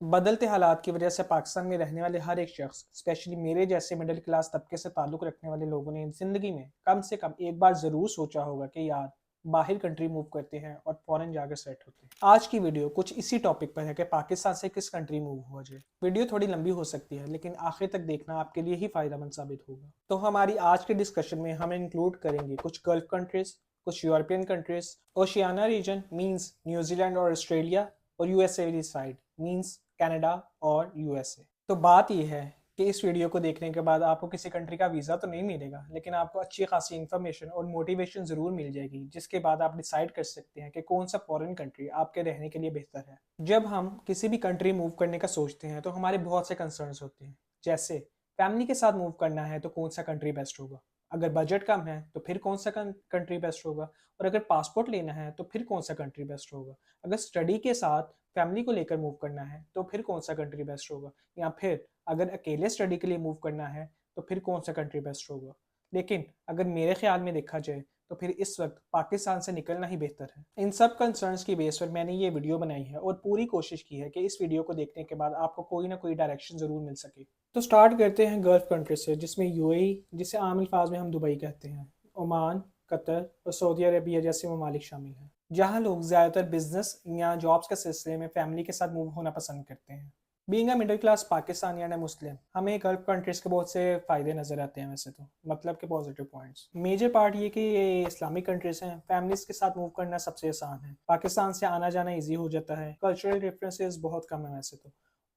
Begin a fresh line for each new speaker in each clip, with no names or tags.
बदलते हालात की वजह से पाकिस्तान में रहने वाले हर एक शख्स, स्पेशली मेरे जैसे मिडिल क्लास तबके से ताल्लुक़ रखने वाले लोगों ने ज़िंदगी में कम से कम एक बार ज़रूर सोचा होगा कि यार बाहर कंट्री मूव करते हैं और फ़ॉरेन जाकर सेट होते हैं। आज की वीडियो कुछ इसी टॉपिक पर है कि पाकिस्तान से किस कंट्री मूव हुआ जाए। वीडियो थोड़ी लंबी हो सकती है, लेकिन आखिर तक देखना आपके लिए ही फ़ायदेमंद साबित होगा। तो हमारी आज के डिस्कशन में हम इंक्लूड करेंगे कुछ गल्फ कंट्रीज़, कुछ European countries, Oceania region means New Zealand और ऑस्ट्रेलिया, और यूएसए वाली साइड मीन्स कनाडा और यूएसए। तो बात यह है कि इस वीडियो को देखने के बाद आपको किसी कंट्री का वीज़ा तो नहीं मिलेगा, लेकिन आपको अच्छी खासी इन्फॉर्मेशन और मोटिवेशन ज़रूर मिल जाएगी, जिसके बाद आप डिसाइड कर सकते हैं कि कौन सा फॉरेन कंट्री आपके रहने के लिए बेहतर है। जब हम किसी भी कंट्री मूव करने का सोचते हैं तो हमारे बहुत से कंसर्न्स होते हैं, जैसे फैमिली के साथ मूव करना है तो कौन सा कंट्री बेस्ट होगा, अगर बजट कम है तो फिर कौन सा कंट्री बेस्ट होगा, और अगर पासपोर्ट लेना है तो फिर कौन सा कंट्री बेस्ट होगा, अगर स्टडी के साथ फैमिली को लेकर मूव करना है तो फिर कौन सा कंट्री बेस्ट होगा, या फिर अगर अकेले स्टडी के लिए मूव करना है तो फिर कौन सा कंट्री बेस्ट होगा। लेकिन अगर मेरे ख्याल में देखा जाए तो फिर इस वक्त पाकिस्तान से निकलना ही बेहतर है। इन सब कंसर्न्स की बेस पर मैंने ये वीडियो बनाई है और पूरी कोशिश की है कि इस वीडियो को देखने के बाद आपको कोई ना कोई डायरेक्शन ज़रूर मिल सके। तो स्टार्ट करते हैं गल्फ कंट्री से, जिसमें यूएई, जिसे आम अल्फाज में हम दुबई कहते हैं, ओमान, कतर और सऊदी अरबिया जैसे ममालिक शामिल हैं, जहाँ लोग ज़्यादातर बिजनेस या जॉब्स के सिलसिले में फैमिली के साथ मूव होना पसंद करते हैं। Being a middle class Pakistanian and Muslim, हमें गल्फ कंट्रीज़ के बहुत से फ़ायदे नज़र आते हैं वैसे तो, मतलब के पॉजिटिव पॉइंट्स। मेजर पार्ट ये कि ये इस्लामिक कंट्रीज़ हैं, फैमिलीज़ के साथ मूव करना सबसे आसान है, पाकिस्तान से आना जाना ईजी हो जाता है, कल्चरल डिफरेंसेस बहुत कम है वैसे तो,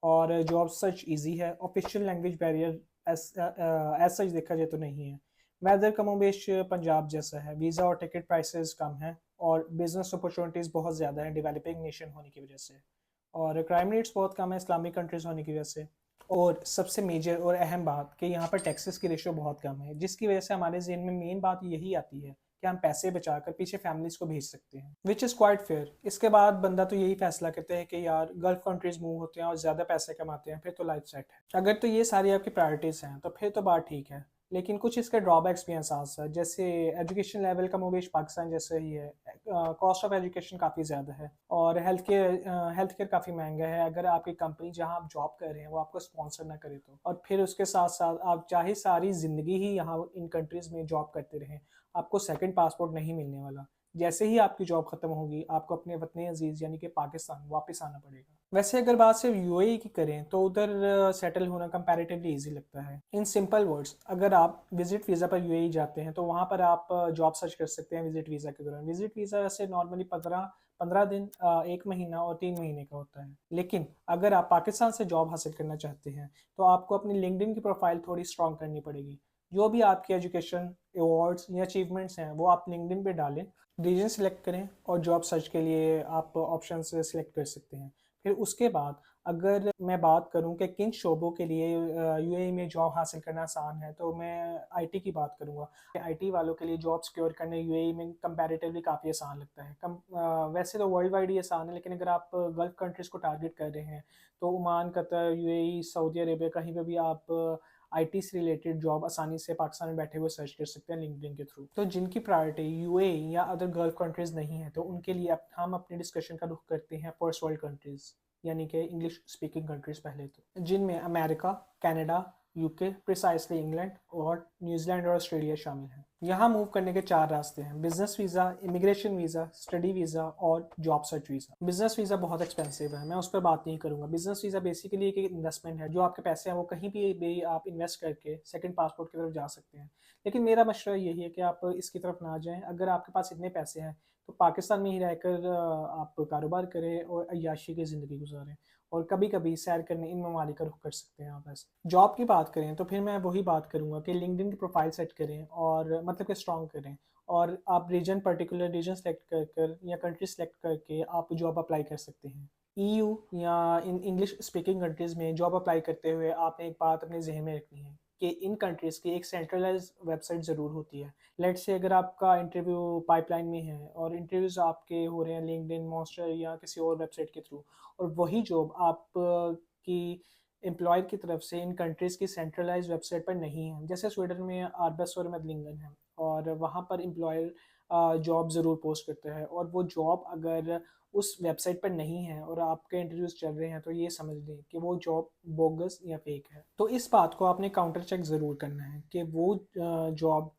और जॉब सर्च ईजी है, official language barrier as such देखा जाए तो नहीं है। वेदर कमोबेश पंजाब जैसा है, वीज़ा और टिकट प्राइसेस कम हैं, और बिजनेस अपॉर्चुनिटीज़ बहुत ज़्यादा हैं डेवलपिंग नेशन होने की वजह से, और क्राइम रेट्स बहुत कम है इस्लामिक कंट्रीज़ होने की वजह से। और सबसे मेजर और अहम बात कि यहाँ पर टैक्सेस की रेशो बहुत कम है, जिसकी वजह से हमारे ज़हन में मेन बात यही आती है कि हम पैसे बचाकर पीछे फैमिलीज को भेज सकते हैं, विच इज़ क्वाइट फेयर। इसके बाद बंदा तो यही फैसला करता है कि यार गल्फ कंट्रीज मूव होते हैं और ज़्यादा पैसे कमाते हैं, फिर तो लाइफ सेट है। अगर तो ये सारी आपकी प्रायोरिटीज़ हैं तो फिर तो बात ठीक है, लेकिन कुछ इसके ड्रॉबैक्स भी हैं साथ साथ, जैसे एजुकेशन लेवल का मोवेश पाकिस्तान जैसा ही है, कॉस्ट ऑफ एजुकेशन काफ़ी ज़्यादा है, और हेल्थ केयर काफ़ी महंगा है अगर आपकी कंपनी जहां आप जॉब कर रहे हैं वो आपको स्पॉन्सर ना करे तो। और फिर उसके साथ साथ आप चाहे सारी ज़िंदगी ही यहाँ इन कंट्रीज़ में जॉब करते रहें, आपको सेकंड पासपोर्ट नहीं मिलने वाला। जैसे ही आपकी जॉब खत्म होगी आपको अपने वतन अजीज़ यानी कि पाकिस्तान वापस आना पड़ेगा। वैसे अगर बात सिर्फ यूएई की करें तो उधर सेटल होना कंपैरेटिवली इजी लगता है। इन सिंपल वर्ड्स, अगर आप विजिट वीज़ा पर यूएई जाते हैं तो वहाँ पर आप जॉब सर्च कर सकते हैं विजिट वीज़ा के दौरान। विजिट वीज़ा वैसे नॉर्मली 15 दिन, 1 महीना और 3 महीने का होता है। लेकिन अगर आप पाकिस्तान से जॉब हासिल करना चाहते हैं तो आपको अपनी लिंक्डइन की प्रोफाइल थोड़ी स्ट्रॉन्ग करनी पड़ेगी। जो भी आपकी एजुकेशन, अवार्ड्स या अचीवमेंट्स हैं वो आप लिंक्डइन पे डालें, रीजन सेलेक्ट करें और जॉब सर्च के लिए आप ऑप्शन सेलेक्ट कर सकते हैं। फिर उसके बाद अगर मैं बात करूं कि किन शोबों के लिए यूएई में जॉब हासिल करना आसान है, तो मैं आईटी की बात करूंगा। आईटी वालों के लिए जॉब सिक्योर करने यूएई में कंपैरेटिवली काफ़ी आसान लगता है। वैसे तो वर्ल्ड वाइड ही आसान है, लेकिन अगर आप गल्फ कंट्रीज़ को टारगेट कर रहे हैं तो Oman, Qatar, UAE, Saudi Arabia, कहीं पर भी आप आईटी से रिलेटेड जॉब आसानी से पाकिस्तान में बैठे हुए सर्च कर सकते हैं लिंक्डइन के थ्रू। तो जिनकी प्रायोरिटी यूएई या अदर गल्फ कंट्रीज़ नहीं है तो उनके लिए हम अपने डिस्कशन का रुख करते हैं फर्स्ट वर्ल्ड कंट्रीज़, यानी कि इंग्लिश स्पीकिंग कंट्रीज़ पहले तो, जिनमें America, Canada, UK, precisely England और न्यूजीलैंड और ऑस्ट्रेलिया शामिल हैं। यहाँ मूव करने के 4 रास्ते हैं: business visa, immigration visa, study visa और job search visa. Business visa बहुत एक्सपेंसिव है, मैं उस पर बात नहीं करूँगा। बिजनेस वीज़ा बेसिकली एक इन्वेस्टमेंट है, जो आपके पैसे हैं वो कहीं भी आप इन्वेस्ट करके सेकंड पासपोर्ट की तरफ जा सकते हैं। लेकिन मेरा मशवरा यही है कि आप इसकी तरफ ना जाएँ। अगर आपके पास इतने पैसे हैं तो पाकिस्तान में ही रहकर आप कारोबार करें और अय्याशी की ज़िंदगी गुजारें, और कभी कभी सैर करने इन ममालिक का रुख कर सकते हैं आप। ऐसे जॉब की बात करें तो फिर मैं वही बात करूंगा कि लिंक्डइन की प्रोफाइल सेट करें और मतलब कि स्ट्रॉन्ग करें, और आप रीजन, पर्टिकुलर रीजन सेलेक्ट कर कर या कंट्री सेलेक्ट करके आप जॉब अप्लाई कर सकते हैं। ईयू या इन इंग्लिश स्पीकिंग कंट्रीज़ में जॉब अप्लाई करते हुए आपने एक बात अपने जहन में रखनी है कि इन कंट्रीज़ की एक सेंट्रलाइज वेबसाइट ज़रूर होती है। लेट्स से अगर आपका इंटरव्यू पाइपलाइन में है और इंटरव्यूज़ आपके हो रहे हैं लिंक्डइन, मॉन्स्टर या किसी और वेबसाइट के थ्रू, और वही जॉब आप की एम्प्लॉयर की तरफ से इन कंट्रीज़ की सेंट्रलाइज वेबसाइट पर नहीं है, जैसे स्वीडन में आर्बस और मेडलिंगन है, और वहाँ पर एम्प्लॉयर जॉब ज़रूर पोस्ट करता है, और वो जॉब अगर उस वेबसाइट पर नहीं है और आपके इंटरव्यूज़ चल रहे हैं, तो ये समझ लें कि वो जॉब बोगस या फेक है। तो इस बात को आपने काउंटर चेक ज़रूर करना है कि वो जॉब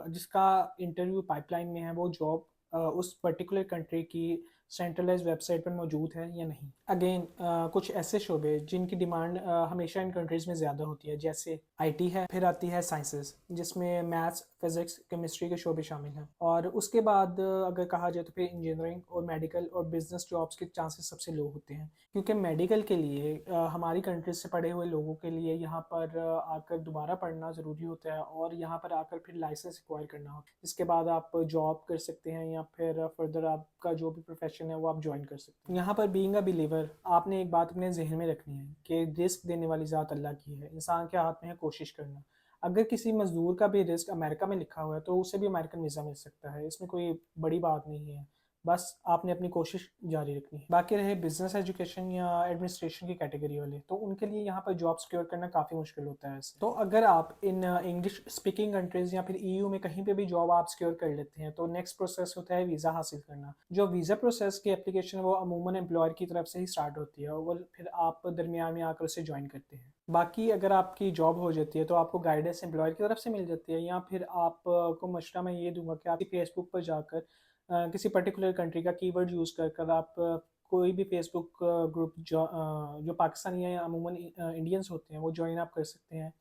जिसका इंटरव्यू पाइपलाइन में है, वो जॉब उस पर्टिकुलर कंट्री की सेंट्रलाइज्ड वेबसाइट पर मौजूद है या नहीं। अगेन कुछ ऐसे शोबे जिनकी डिमांड हमेशा इन कंट्रीज़ में ज़्यादा होती है, जैसे आईटी है, फिर आती है साइंसेस जिसमें मैथ्स, फिज़िक्स, केमिस्ट्री के शोबे शामिल हैं, और उसके बाद अगर कहा जाए तो फिर इंजीनियरिंग और मेडिकल और बिजनेस जॉब्स के चांसेस सबसे लो होते हैं, क्योंकि मेडिकल के लिए हमारी कंट्रीज से पढ़े हुए लोगों के लिए यहाँ पर आकर दोबारा पढ़ना ज़रूरी होता है, और यहाँ पर आकर फिर लाइसेंस एक्वायर करना होता है, जिसके बाद आप जॉब कर सकते हैं या फिर फर्दर आपका जो भी प्रोफेशन है वो आप ज्वाइन कर सकते हैं। यहाँ पर बीइंग अ बिलीवर आपने एक बात अपने जहन में रखनी है कि रिस्क देने वाली ज़ात अल्लाह की है, इंसान के हाथ में है कोशिश करना। अगर किसी मजदूर का भी रिस्क अमेरिका में लिखा हुआ है तो उसे भी अमेरिकन वीज़ा मिल सकता है, इसमें कोई बड़ी बात नहीं है, बस आपने अपनी कोशिश जारी रखनी है। बाकी रहे बिजनेस एजुकेशन या एडमिनिस्ट्रेशन की कैटेगरी वाले, तो उनके लिए यहाँ पर जॉब सिक्योर करना काफ़ी मुश्किल होता है ऐसे। तो अगर आप इन इंग्लिश स्पीकिंग कंट्रीज़ या फिर ईयू में कहीं पे भी जॉब आप सिक्योर कर लेते हैं, तो नेक्स्ट प्रोसेस होता है वीज़ा हासिल करना। जो वीज़ा प्रोसेस की एप्लीकेशन वो अमूमन एम्प्लॉयर की तरफ से ही स्टार्ट होती है, और वो फिर आप दरमियान में आकर उसे ज्वाइन करते हैं। बाकी अगर आपकी जॉब हो जाती है तो आपको गाइडेंस एम्प्लॉयर की तरफ से मिल जाती है, या फिर आप को मशवरा मैं ये दूंगा कि आप फेसबुक पर जाकर किसी पर्टिकुलर कंट्री का कीवर्ड यूज़ कर कर आप कोई भी फेसबुक ग्रुप जो पाकिस्तानी या अमूमन इंडियंस होते हैं वो ज्वाइन आप कर सकते हैं,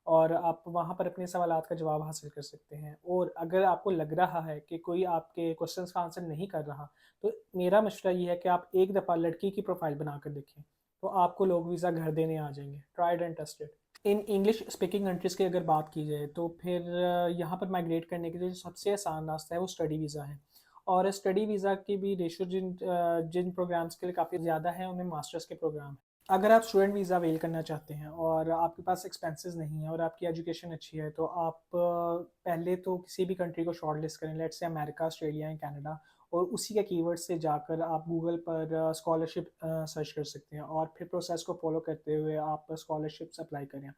और आप वहाँ पर अपने सवालात का जवाब हासिल कर सकते हैं। और अगर आपको लग रहा है कि कोई आपके क्वेश्चंस का आंसर नहीं कर रहा, तो मेरा मशवरा ये है कि आप एक दफ़ा लड़की की प्रोफाइल बनाकर देखें, तो आपको लोग वीज़ा घर देने आ जाएंगे, tried and tested. In English speaking countries की अगर बात की जाए तो फिर यहाँ पर माइग्रेट करने के लिए जो सबसे आसान रास्ता है वो स्टडी वीज़ा है, और स्टडी वीज़ा की भी रेशो जिन प्रोग्राम्स के लिए काफ़ी ज़्यादा है उनमें मास्टर्स के प्रोग्राम हैं। अगर आप स्टूडेंट वीज़ा अवेल करना चाहते हैं और आपके पास एक्सपेंसेस नहीं है और आपकी एजुकेशन अच्छी है, तो आप पहले तो किसी भी कंट्री को शॉर्ट लिस्ट करें, लेट्स से अमेरिका, ऑस्ट्रेलिया या कनाडा, और उसी के कीवर्ड से जाकर आप गूगल पर स्कॉलरशिप सर्च कर सकते हैं, और फिर प्रोसेस को फॉलो करते हुए आप स्कॉलरशिप्स अप्लाई करें।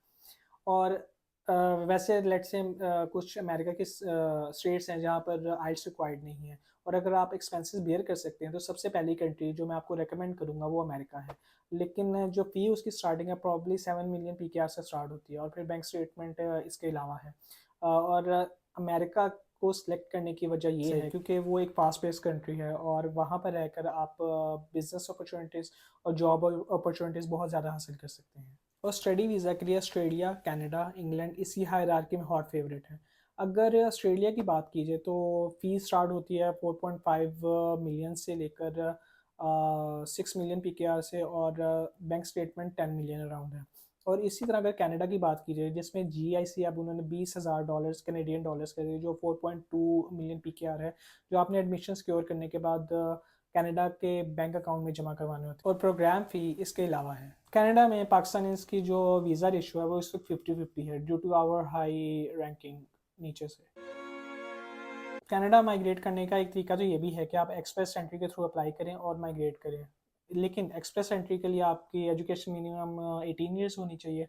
और वैसे लेट्स से कुछ अमेरिका के स्टेट्स हैं जहाँ पर आइल्स रिक्वायर्ड नहीं है, और अगर आप एक्सपेंसेस बियर कर सकते हैं तो सबसे पहली कंट्री जो मैं आपको रेकमेंड करूँगा वो अमेरिका है। लेकिन जो फ़ी उसकी स्टार्टिंग है प्रॉब्ली 7 मिलियन PKR से स्टार्ट होती है, और फिर बैंक स्टेटमेंट इसके अलावा है। और अमेरिका को सिलेक्ट करने की वजह ये है क्योंकि वो एक फास्ट पेस कंट्री है, और वहाँ पर रहकर आप बिजनेस अपॉर्चुनिटीज़ और जॉब अपॉर्चुनिटीज़ बहुत ज़्यादा हासिल कर सकते हैं। और स्टडी वीज़ा के लिए ऑस्ट्रेलिया, कनाडा, इंग्लैंड इसी हायरार्की में हॉट फेवरेट है। अगर ऑस्ट्रेलिया की बात कीजिए तो फ़ीस स्टार्ट होती है 4.5 मिलियन से लेकर 6 मिलियन PKR से, और बैंक स्टेटमेंट 10 मिलियन अराउंड है। और इसी तरह अगर कनाडा की बात की जाए जिसमें GIC अब उन्होंने $20,000 कैनेडियन डॉलर्स कर दिए, जो 4.2 मिलियन PKR है, जो आपने एडमिशन सिक्योर करने के बाद कनाडा के बैंक अकाउंट में जमा करवाने होते हैं, और प्रोग्राम फ़ी इसके अलावा है। कनाडा में पाकिस्तानीज़ की जो वीज़ा रेशियो है वो इस वक्त 50-50 है, due to our high ranking नीचे से। कनाडा माइग्रेट करने का एक तरीका तो ये भी है कि आप एक्सप्रेस एंट्री के थ्रू अप्लाई करें और माइग्रेट करें, लेकिन एक्सप्रेस एंट्री के लिए आपकी एजुकेशन मिनिमम 18 ईयर्स होनी चाहिए,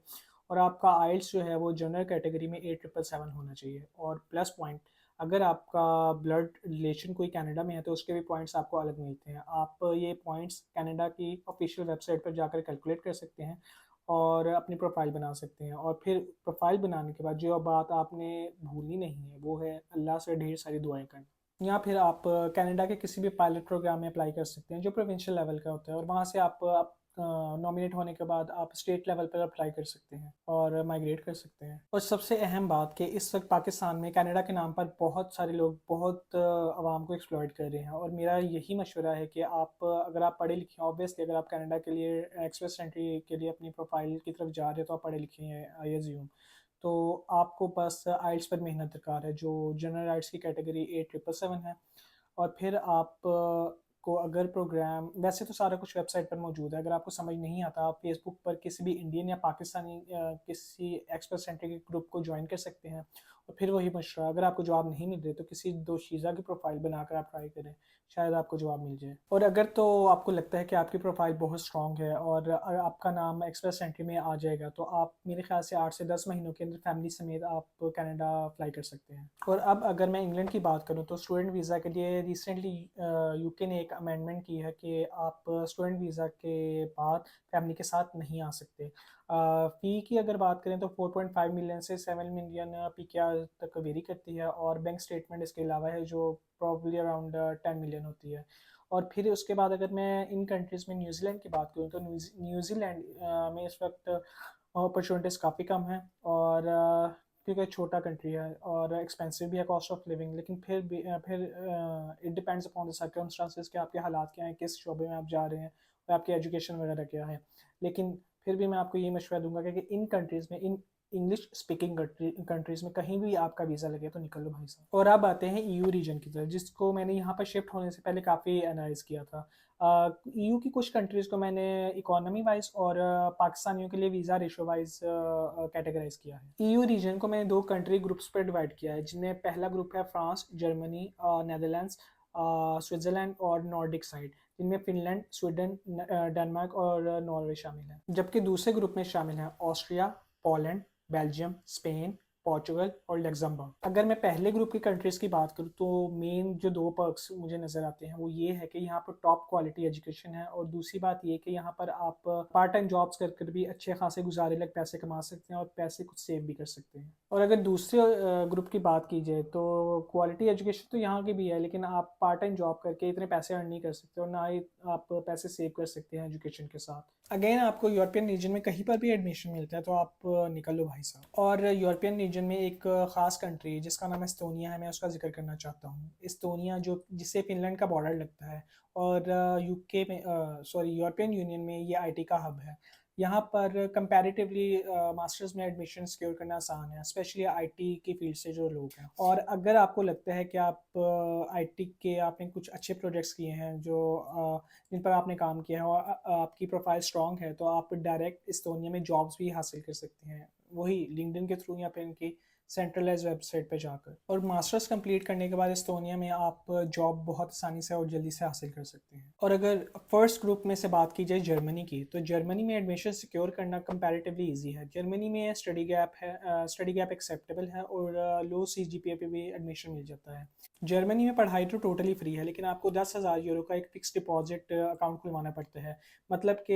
और आपका आइल्स जो है वो जनरल कैटेगरी में 8777 होना चाहिए, और प्लस पॉइंट अगर आपका ब्लड रिलेशन कोई कनाडा में है तो उसके भी पॉइंट्स आपको अलग मिलते हैं। आप ये पॉइंट्स कनाडा की ऑफिशियल वेबसाइट पर जाकर कैलकुलेट कर सकते हैं और अपनी प्रोफाइल बना सकते हैं, और फिर प्रोफाइल बनाने के बाद जो बात आपने भूलनी नहीं है वो है अल्लाह से ढेर सारी दुआएं करना। या फिर आप कनाडा के किसी भी पायलट प्रोग्राम में अप्लाई कर सकते हैं जो प्रोविंशियल लेवल का होता है, और वहाँ से आप नॉमिनेट होने के बाद आप स्टेट लेवल पर अप्लाई कर सकते हैं और माइग्रेट कर सकते हैं। और सबसे अहम बात कि इस वक्त पाकिस्तान में कनाडा के नाम पर बहुत सारे लोग बहुत आवाम को एक्सप्लॉइट कर रहे हैं, और मेरा यही मशवरा है कि आप अगर आप पढ़े लिखे हैं, ऑब्वियसली अगर आप कनाडा के लिए एक्सप्रेस एंट्री के लिए अपनी प्रोफाइल की तरफ जा रहे हो तो आप पढ़े लिखे हैं आई एज्यूम, तो आपको बस आइल्स पर मेहनत दरकार है जो जनरल आइल्स की कैटेगरी 8777 है। और फिर आप को अगर प्रोग्राम वैसे तो सारा कुछ वेबसाइट पर मौजूद है, अगर आपको समझ नहीं आता आप फेसबुक पर किसी भी इंडियन या पाकिस्तानी किसी एक्सपर्ट सेंटर के ग्रुप को ज्वाइन कर सकते हैं, और फिर वही मशवरा, अगर आपको जवाब नहीं मिल रहे तो किसी दोशीज़ा की प्रोफाइल बनाकर आप ट्राई करें, शायद आपको जवाब मिल जाए। और अगर तो आपको लगता है कि आपकी प्रोफाइल बहुत स्ट्रॉन्ग है और आपका नाम एक्सप्रेस एंट्री में आ जाएगा, तो आप मेरे ख्याल से 8 से 10 महीनों के अंदर फैमिली समेत आप कनाडा अप्लाई कर सकते हैं। और अब अगर मैं इंग्लैंड की बात करूँ तो स्टूडेंट वीज़ा के लिए रिसेंटली यूके ने एक अमेंडमेंट की है कि आप स्टूडेंट वीज़ा के बाद फैमिली के साथ नहीं आ सकते। फ़ी की अगर बात करें तो 4.5 मिलियन से 7 मिलियन पीकेआर तक वेरी करती है, और बैंक स्टेटमेंट इसके अलावा है जो प्रॉब्ली अराउंड 10 मिलियन होती है। और फिर उसके बाद अगर मैं इन कंट्रीज़ में न्यूजीलैंड की बात करूँ तो न्यूजीलैंड में इस वक्त अपॉर्चुनिटीज़ काफ़ी कम हैं, और क्योंकि छोटा कंट्री है और एक्सपेंसिव भी है कॉस्ट ऑफ लिविंग, लेकिन फिर it depends upon the circumstances कि आपके हालात क्या हैं, किस शोबे में आप जा रहे हैं और आपकी एजुकेशन वगैरह क्या है। लेकिन फिर भी मैं आपको ये मशवरा दूंगा कि इन कंट्रीज़ में, इन इंग्लिश स्पीकिंग कंट्रीज़ में कहीं भी आपका वीज़ा लगे तो निकल लो भाई साहब। और अब आते हैं ईयू रीजन की तरफ, जिसको मैंने यहाँ पर शिफ्ट होने से पहले काफ़ी एनालाइज किया था। ईयू की कुछ कंट्रीज़ को मैंने इकोनॉमी वाइज और पाकिस्तानियों के लिए वीज़ा रेशो वाइज कैटेगराइज किया है। ईयू रीजन को मैंने दो कंट्री ग्रुप्स पर डिवाइड किया है, जिनमें पहला ग्रुप है फ्रांस, जर्मनी, नेदरलैंड्स, स्विट्ज़रलैंड और नॉर्डिक साइड, जिनमें फिनलैंड, स्वीडन, डेनमार्क और नॉर्वे शामिल हैं। जबकि दूसरे ग्रुप में शामिल हैं Austria, Poland, Belgium, Spain, Portugal और लग्जमबर्ग। अगर मैं पहले ग्रुप की कंट्रीज़ की बात करूँ तो मेन जो दो पर्क्स मुझे नज़र आते हैं वो ये है कि यहाँ पर टॉप क्वालिटी एजुकेशन है, और दूसरी बात ये कि यहाँ पर आप पार्ट टाइम जॉब्स कर कर भी अच्छे खासे गुजारे लग पैसे कमा सकते हैं और पैसे कुछ सेव भी कर सकते हैं। और अगर दूसरे ग्रुप की बात की जाए तो क्वालिटी एजुकेशन तो यहाँ की भी है, लेकिन आप पार्ट टाइम जॉब करके इतने पैसे अर्न नहीं कर सकते और ना ही आप पैसे सेव कर सकते हैं एजुकेशन के साथ। अगेन आपको यूरोपियन रीजन में कहीं पर भी एडमिशन मिलता है तो आप निकल लो भाई साहब। और यूरोपियन रीजन में एक ख़ास कंट्री जिसका नाम एस्तोनिया है, मैं उसका जिक्र करना चाहता हूँ। एस्तोनिया जो जिससे फिनलैंड का बॉर्डर लगता है, और यूके में सॉरी यूरोपियन यूनियन में ये आईटी का हब है। यहाँ पर कंपैरेटिवली मास्टर्स में एडमिशन सिक्योर करना आसान है, स्पेशली आईटी की फील्ड से जो लोग हैं। और अगर आपको लगता है कि आप आईटी के आपने कुछ अच्छे प्रोजेक्ट्स किए हैं जो जिन पर आपने काम किया है और आपकी प्रोफाइल स्ट्रॉन्ग है, तो आप डायरेक्ट एस्तोनिया में जॉब्स भी हासिल कर सकते हैं, वही लिंक्डइन के थ्रू या फिर इनकी सेंट्रलाइज वेबसाइट पे जाकर। और मास्टर्स कंप्लीट करने के बाद एस्तोनिया में आप जॉब बहुत आसानी से और जल्दी से हासिल कर सकते हैं। और अगर फर्स्ट ग्रुप में से बात की जाए जर्मनी की, तो जर्मनी में एडमिशन सिक्योर करना कंपैरेटिवली इजी है। जर्मनी में स्टडी गैप है, स्टडी गैप एक्सेप्टेबल है, और लो सीजीपीए पे भी एडमिशन मिल जाता है। जर्मनी में पढ़ाई तो टोटली फ्री है, लेकिन आपको 10,000 यूरो का एक फिक्स डिपॉजिट अकाउंट खुलवाना पड़ता है। मतलब कि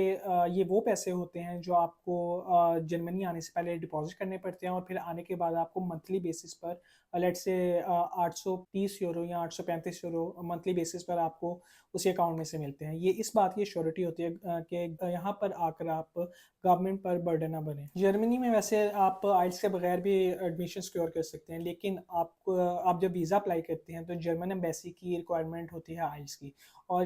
ये वो पैसे होते हैं जो आपको जर्मनी आने से पहले डिपॉजिट करने पड़ते हैं, और फिर आने के बाद आपको मंथली बेसिस पर लेट से 830 यूरो या 835 यूरो मंथली बेसिस पर आपको उसी अकाउंट में से मिलते हैं। ये इस बात की श्योरिटी होती है कि यहाँ पर आकर आप गवर्नमेंट पर बर्डन ना बने। जर्मनी में वैसे आप आइल्स के बगैर भी एडमिशन सिक्योर कर सकते हैं, लेकिन आप जब वीज़ा अप्लाई करते हैं तो जर्मन एम्बेसी की रिक्वायरमेंट होती है आइल्स की, और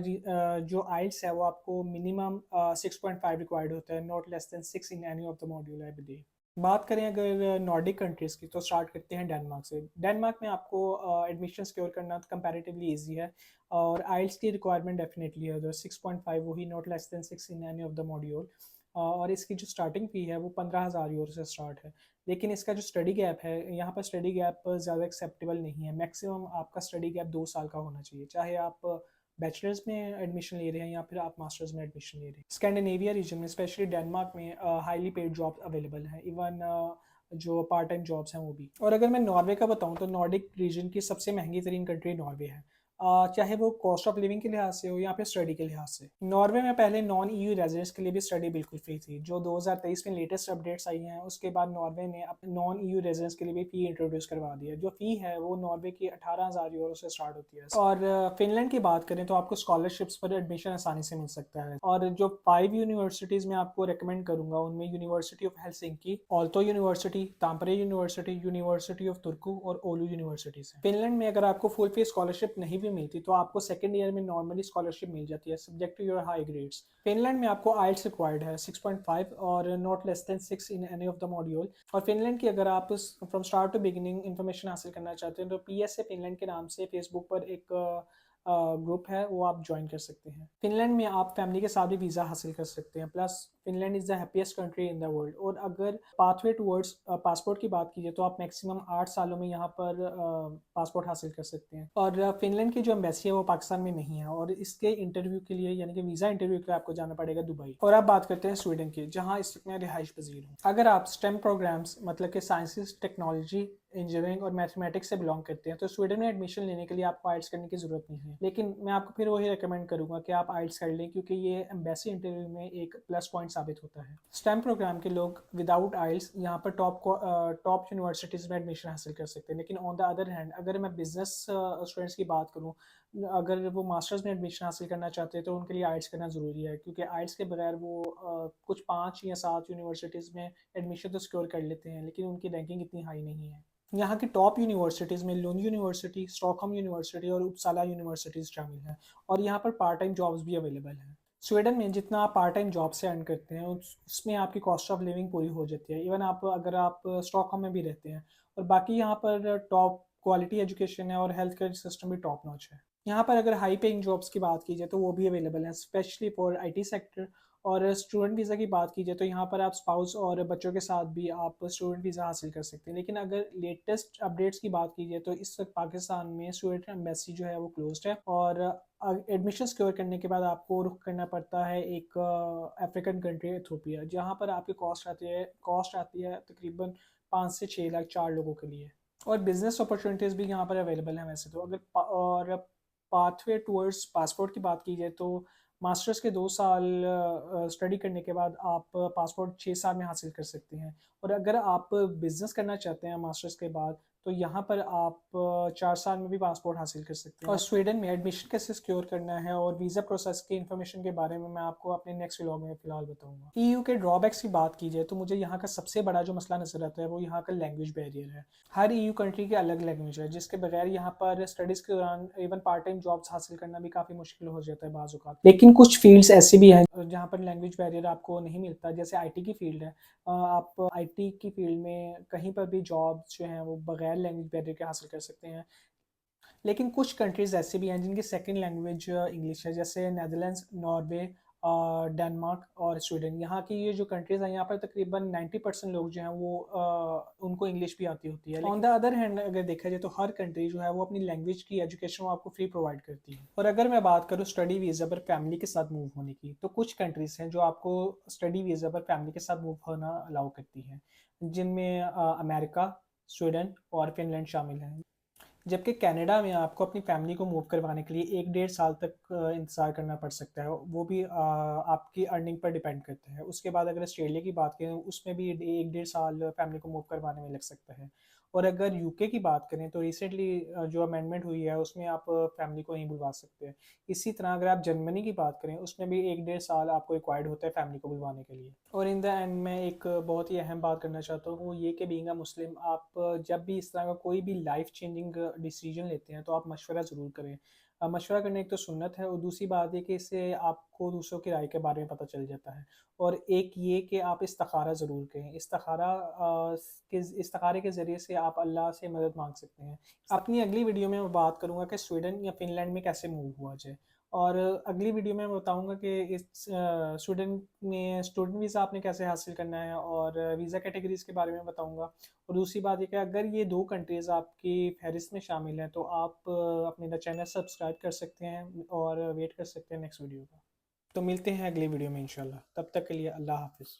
जो आइल्स है वो आपको मिनिमम 6.5 रिक्वायर्ड होता है, not less than 6 in any of the module I believe. बात करें अगर नॉर्डिक कंट्रीज़ की, तो स्टार्ट करते हैं डेनमार्क से। डेनमार्क में आपको एडमिशन सिक्योर करना कंपैरेटिवली इजी है, और आइल्स की रिक्वायरमेंट डेफिनेटली है उधर 6.5, वही not less than 6 in any of the module. और इसकी जो स्टार्टिंग फ़ी है वो 15,000 यूरो से स्टार्ट है। लेकिन इसका जो स्टडी गैप है, यहाँ पर स्टडी गैप ज़्यादा एक्सेप्टेबल नहीं है। मैक्सिमम आपका स्टडी गैप 2 साल का होना चाहिए, चाहे आप बैचलर्स में एडमिशन ले रहे हैं या फिर आप मास्टर्स में एडमिशन ले रहे हैं। स्कैंडिनेविया रीजन में स्पेशली डेनमार्क में हाईली पेड जॉब्स अवेलेबल हैं, इवन जो पार्ट टाइम जॉब्स हैं वो भी। और अगर मैं नॉर्वे का बताऊं तो नॉर्डिक रीजन की सबसे महंगी तरीन कंट्री नॉर्वे है, चाहे वो कॉस्ट ऑफ लिविंग के लिहाज से हो या फिर स्टडी के लिहाज से। नॉर्वे में पहले नॉन ईयू रेजिडेंट्स के लिए भी स्टडी बिल्कुल फ्री थी। जो 2023 में लेटेस्ट अपडेट्स आई हैं उसके बाद नॉर्वे ने नॉन ईयू रेजिडेंट्स के लिए भी फ़ी इंट्रोड्यूस करवा दी है। जो फ़ी है वो नॉर्वे की 18,000 यूरो से स्टार्ट होती है। और फिनलैंड की बात करें तो आपको स्कॉलरशिप्स पर एडमिशन आसानी से मिल सकता है। और जो 5 यूनिवर्सिटीज़ मैं आपको रिकमेंड करूंगा उनमें University of Helsinki, Aalto University, Tampere University, University of Turku और ओलू यूनिवर्सिटीज हैं। फिनलैंड में अगर आपको फुल फी स्कॉलरशिप नहीं भी मिलती तो आपको सेकंड ईयर में नॉर्मली स्कॉलरशिप मिल जाती है, subject to your high grades. Finland में आपको आइल्स रिक्वायर्ड है 6.5 और not less than 6 in any of the module. और फिनलैंड की अगर आप from start to beginning information हासिल करना चाहते हैं तो पीएसए फिनलैंड के नाम से फेसबुक पर एक ग्रुप है वो आप ज्वाइन कर सकते हैं। फिनलैंड में आप फैमिली के साथ भी वीज़ा हासिल कर सकते हैं। Plus Finland is the happiest country in the world. और अगर पाथवे टूवर्ड्स पासपोर्ट की बात कीजिए तो आप मैक्सिमम 8 सालों में यहाँ पर पासपोर्ट हासिल कर सकते हैं। और फिनलैंड की जो एम्बेसी है वो पाकिस्तान में नहीं है, और इसके इंटरव्यू के लिए यानी कि वीज़ा इंटरव्यू के लिए आपको जाना पड़ेगा दुबई। और अब बात करते हैं स्वीडन की, जहाँ इस वक्त मैं रिहाइश पजीर हूँ। अगर आप स्टेम प्रोग्राम्स मतलब कि साइंसेस, टेक्नोलॉजी, इंजीनियरिंग और मैथमेटिक्स से बिलोंग करते हैं तो स्वीडन में एडमिशन लेने के लिए आपको आइल्स करने की ज़रूरत नहीं है। लेकिन मैं आपको फिर वही रिकमेंड करूँगा कि आप आइल्स कर लें, क्योंकि ये एम्बेसी इंटरव्यू में एक प्लस पॉइंट साबित होता है। स्टेम प्रोग्राम के लोग विदाउट आइल्स यहाँ पर टॉप यूनिवर्सिटीज़ में एडमिशन हासिल कर सकते हैं। लेकिन ऑन द अदर हैंड अगर मैं बिजनेस स्टूडेंट्स की बात करूँ, अगर वो मास्टर्स में एडमिशन हासिल करना चाहते हैं तो उनके लिए आइल्स करना ज़रूरी है, क्योंकि आइल्स के बगैर वो कुछ 5 या 7 यूनिवर्सिटीज़ में एडमिशन तो सिक्योर कर लेते हैं, लेकिन उनकी रैंकिंग इतनी हाई नहीं है। यहाँ की टॉप यूनिवर्सिटीज़ में लुंड यूनिवर्सिटी, स्टॉकहोम यूनिवर्सिटी और उपसाला यूनिवर्सिटीज़ शामिल हैं, और यहाँ पर पार्ट टाइम जॉब्स भी अवेलेबल हैं। स्वीडन में जितना आप पार्ट टाइम जॉब से अर्न करते हैं उसमें आपकी कॉस्ट ऑफ लिविंग पूरी हो जाती है। इवन आप अगर आप स्टॉकहोम में भी रहते हैं, और बाकी यहाँ पर टॉप क्वालिटी एजुकेशन है और हेल्थ केयर सिस्टम भी टॉप नॉच है। यहाँ पर अगर हाई पेइंग जॉब्स की बात की जाए तो वो भी अवेलेबल हैं, स्पेशली फॉर आईटी सेक्टर। और स्टूडेंट वीज़ा की बात की जाए तो यहाँ पर आप स्पाउस और बच्चों के साथ भी आप स्टूडेंट वीज़ा हासिल कर सकते हैं। लेकिन अगर लेटेस्ट अपडेट्स की बात की जाए तो इस वक्त पाकिस्तान में स्टूडेंट एम्बेसी जो है वो क्लोज्ड है, और एडमिशन सिक्योर करने के बाद आपको रुख करना पड़ता है एक अफ्रीकन कंट्री इथोपिया, जहाँ पर आपकी कॉस्ट आती है तकरीबन 5 से 6 लाख 4 लोगों के लिए। और बिजनेस अपॉर्चुनिटीज़ भी यहाँ पर अवेलेबल हैं वैसे तो। और पाथवे टूवर्ड्स पासपोर्ट की बात की जाए तो मास्टर्स के 2 साल स्टडी करने के बाद आप पासपोर्ट 6 साल में हासिल कर सकते हैं। और अगर आप बिजनेस करना चाहते हैं मास्टर्स के बाद तो यहाँ पर आप 4 साल में भी पासपोर्ट हासिल कर सकते हैं। और स्वीडन में एडमिशन कैसे सिक्योर करना है और वीज़ा प्रोसेस की इन्फॉर्मेशन के बारे में मैं आपको अपने नेक्स्ट व्लॉग में फिलहाल बताऊंगा। ईयू के ड्रॉबैक्स की बात की जाए तो मुझे यहाँ का सबसे बड़ा जो मसला नजर आता है वो यहाँ का लैंग्वेज बैरियर है। हर ईयू कंट्री की अलग लैंग्वेज है, जिसके बगैर यहाँ पर स्टडीज़ के दौरान इवन पार्ट टाइम जॉब्स हासिल करना भी काफ़ी मुश्किल हो जाता है बाज़ औक़ात। लेकिन कुछ फील्ड्स ऐसी भी हैं जहाँ पर लैंग्वेज बैरियर आपको नहीं मिलता, जैसे आईटी की फील्ड है। आप आईटी की फील्ड में कहीं पर भी जॉब्स जो हैं वो बगैर लैंग्वेज बैरियर के हासिल कर सकते हैं। लेकिन कुछ कंट्रीज़ ऐसी भी हैं जिनकी सेकंड लैंग्वेज इंग्लिश है, जैसे नेदरलैंड्स, नॉर्वे, डेनमार्क और स्वीडन। यहाँ की ये जो कंट्रीज़ हैं यहाँ पर तकरीबन 90% लोग जो हैं वो उनको इंग्लिश भी आती होती है। ऑन द अदर हैंड अगर देखा जाए तो हर कंट्री जो है वो अपनी लैंग्वेज की एजुकेशन वो आपको फ्री प्रोवाइड करती है। और अगर मैं बात करूँ स्टडी वीज़ा पर फैमिली के साथ मूव होने की, तो कुछ कंट्रीज़ हैं जो आपको स्टडी वीज़ा पर फैमिली के साथ मूव होना अलाउ करती हैं, जिनमें अमेरिका, स्वीडन और फिनलैंड शामिल हैं। जबकि कनाडा में आपको अपनी फैमिली को मूव करवाने के लिए 1 डेढ़ साल तक इंतज़ार करना पड़ सकता है, वो भी आपकी अर्निंग पर डिपेंड करता है। उसके बाद अगर ऑस्ट्रेलिया की बात करें उसमें भी 1 डेढ़ साल फैमिली को मूव करवाने में लग सकता है। और अगर यूके की बात करें तो रिसेंटली जो अमेंडमेंट हुई है उसमें आप फैमिली को नहीं बुलवा सकते हैं। इसी तरह अगर आप जर्मनी की बात करें उसमें भी 1 डेढ़ साल आपको रिक्वायर्ड होता है फैमिली को बुलवाने के लिए। और इन द एंड मैं एक बहुत ही अहम बात करना चाहता हूँ, वो ये कि बीइंग अ मुस्लिम आप जब भी इस तरह का कोई भी लाइफ चेंजिंग डिसीजन लेते हैं तो आप मशवरा ज़रूर करें। मशवरा करना एक तो सुन्नत है, और दूसरी बात है कि इससे आपको दूसरों की राय के बारे में पता चल जाता है। और एक ये कि आप इस्तिखारा ज़रूर करें। इस्तिखारे के ज़रिए से आप अल्लाह से मदद मांग सकते हैं। अपनी अगली वीडियो में मैं बात करूँगा कि स्वीडन या फिनलैंड में कैसे मूव हुआ जाए, और अगली वीडियो में मैं बताऊंगा कि इस स्टूडेंट में स्टूडेंट वीज़ा आपने कैसे हासिल करना है, और वीज़ा कैटेगरीज के बारे में बताऊंगा। और दूसरी बात ये कि अगर ये 2 कंट्रीज़ आपकी फहरिस्त में शामिल हैं तो आप अपने चैनल सब्सक्राइब कर सकते हैं और वेट कर सकते हैं नेक्स्ट वीडियो का। तो मिलते हैं अगली वीडियो में इंशाल्लाह, तब तक के लिए अल्लाह हाफिज़।